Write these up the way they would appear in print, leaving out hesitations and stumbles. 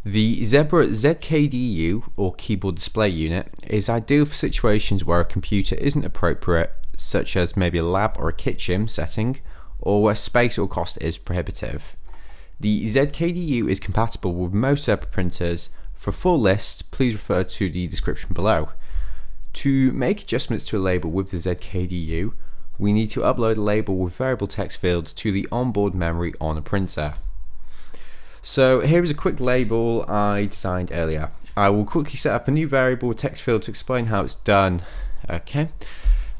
The Zebra ZKDU, or Keyboard Display Unit, is ideal for situations where a computer isn't appropriate, such as maybe a lab or a kitchen setting, or where space or cost is prohibitive. The ZKDU is compatible with most Zebra printers. For a full list, please refer to the description below. To make adjustments to a label with the ZKDU, we need to upload a label with variable text fields to the onboard memory on a printer. So here is a quick label I designed earlier. I will quickly set up a new variable text field to explain how it's done. Okay.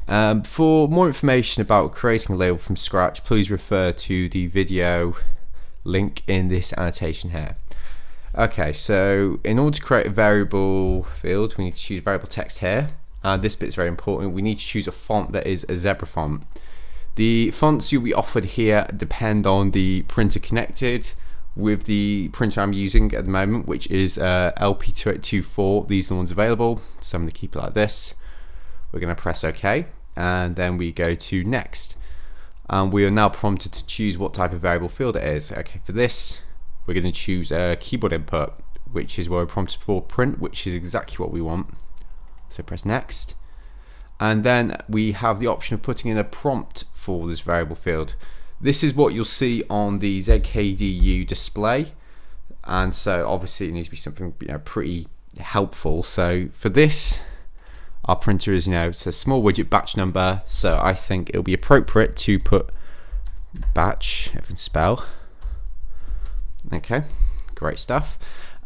For more information about creating a label from scratch, please refer to the video link in this annotation here. Okay, so in order to create a variable field, we need to choose variable text here. This bit's very important. We need to choose a font that is a Zebra font. The fonts you'll be offered here depend on the printer connected with the printer I'm using at the moment, which is LP2824. These are the ones available, so I'm going to keep it like this. We're going to press OK, and then we go to next. We are now prompted to choose what type of variable field it is. Okay, for this, we're going to choose a keyboard input, which is where we're prompted for print, which is exactly what we want. So press next. And then we have the option of putting in a prompt for this variable field. This is what you'll see on the ZKDU display, and so obviously it needs to be something pretty helpful. So for this, our printer is it's a small widget batch number, so I think it'll be appropriate to put batch, if I can spell. Okay, great stuff.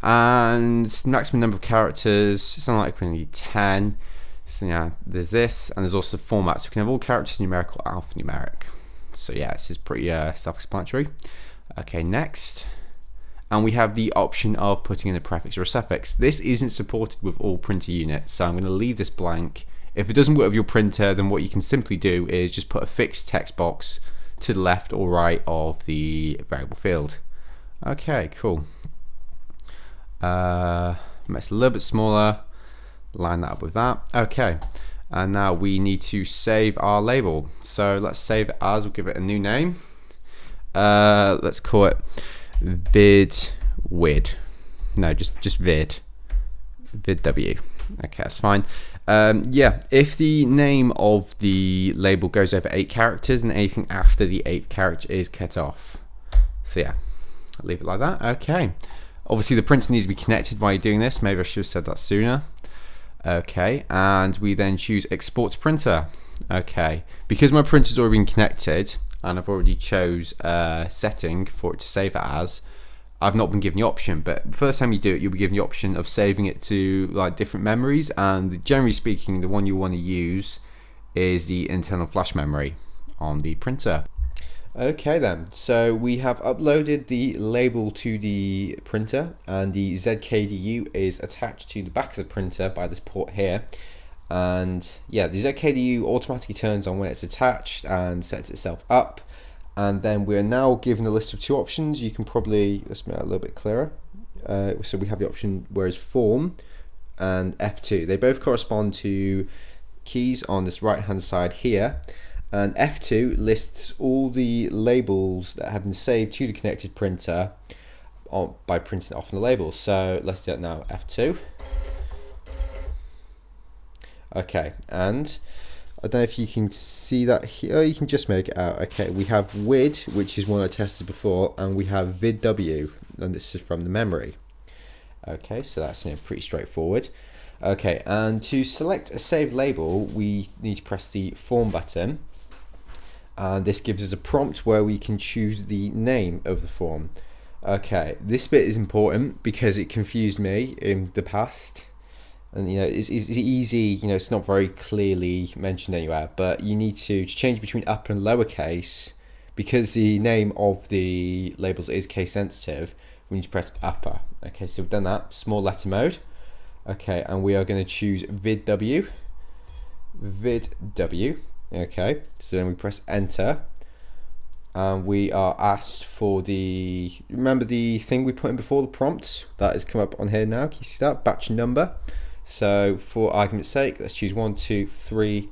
And maximum number of characters, something like we need 10. So yeah, there's this, and there's also format, so we can have all characters numeric or alphanumeric. So yeah, this is pretty self-explanatory. Okay, next. And we have the option of putting in a prefix or a suffix. This isn't supported with all printer units, so I'm going to leave this blank. If it doesn't work with your printer, then what you can simply do is just put a fixed text box to the left or right of the variable field. Okay, cool. Make it a little bit smaller. Line that up with that. Okay. And now we need to save our label. So let's save it as, we'll give it a new name. Let's call it vidwid. No, just vid. vidw. Okay, that's fine. Yeah, if the name of the label goes over 8 characters, and anything after the 8th character is cut off. So yeah, I'll leave it like that. Okay. Obviously the printer needs to be connected while you're doing this. Maybe I should have said that sooner. Okay, and we then choose export to printer. Okay, because my printer's already been connected and I've already chose a setting for it to save it as, I've not been given the option, but the first time you do it, you'll be given the option of saving it to like different memories, and generally speaking, the one you want to use is the internal flash memory on the printer. Okay then, so we have uploaded the label to the printer, and the ZKDU is attached to the back of the printer by this port here. And yeah, the ZKDU automatically turns on when it's attached and sets itself up. And then we're now given a list of 2 options. You can probably, let's make it a little bit clearer. So we have the option where is form and F2. They both correspond to keys on this right hand side here. And F2 lists all the labels that have been saved to the connected printer by printing off the labels. So let's do it now, F2. Okay, and I don't know if you can see that here. Oh, you can just make it out. Okay, we have WID, which is one I tested before, and we have VidW, and this is from the memory. Okay, so that's pretty straightforward. Okay, and to select a saved label, we need to press the form button. And this gives us a prompt where we can choose the name of the form. Okay, this bit is important because it confused me in the past. And it's easy, it's not very clearly mentioned anywhere, but you need to change between upper and lowercase. Because the name of the labels is case sensitive, we need to press upper. Okay, so we've done that, small letter mode. Okay, and we are going to choose vidw. Okay, so then we press enter, and we are asked for remember the thing we put in before, the prompt that has come up on here now. Can you see that? Batch number. So for argument's sake, let's choose 1, 2, 3,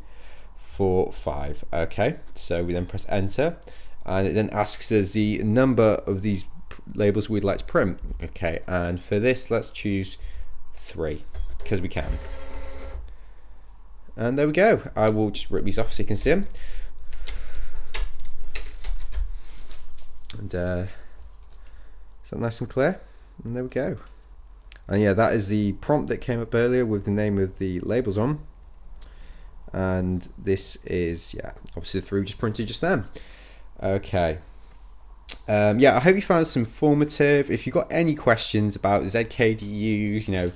4, 5. Okay, so we then press enter, and it then asks us the number of these labels we'd like to print. Okay, and for this, let's choose 3 because we can. And there we go. I will just rip these off so you can see them. And is that nice and clear? And there we go. And yeah, that is the prompt that came up earlier with the name of the labels on. And this is, yeah, obviously the 3 we just printed just then. Okay. Yeah, I hope you found this informative. If you've got any questions about ZKDUs, you know,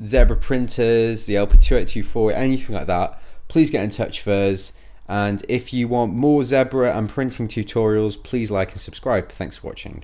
Zebra printers, the LP2824, anything like that, please get in touch with us. And if you want more Zebra and printing tutorials, please like and subscribe. Thanks for watching.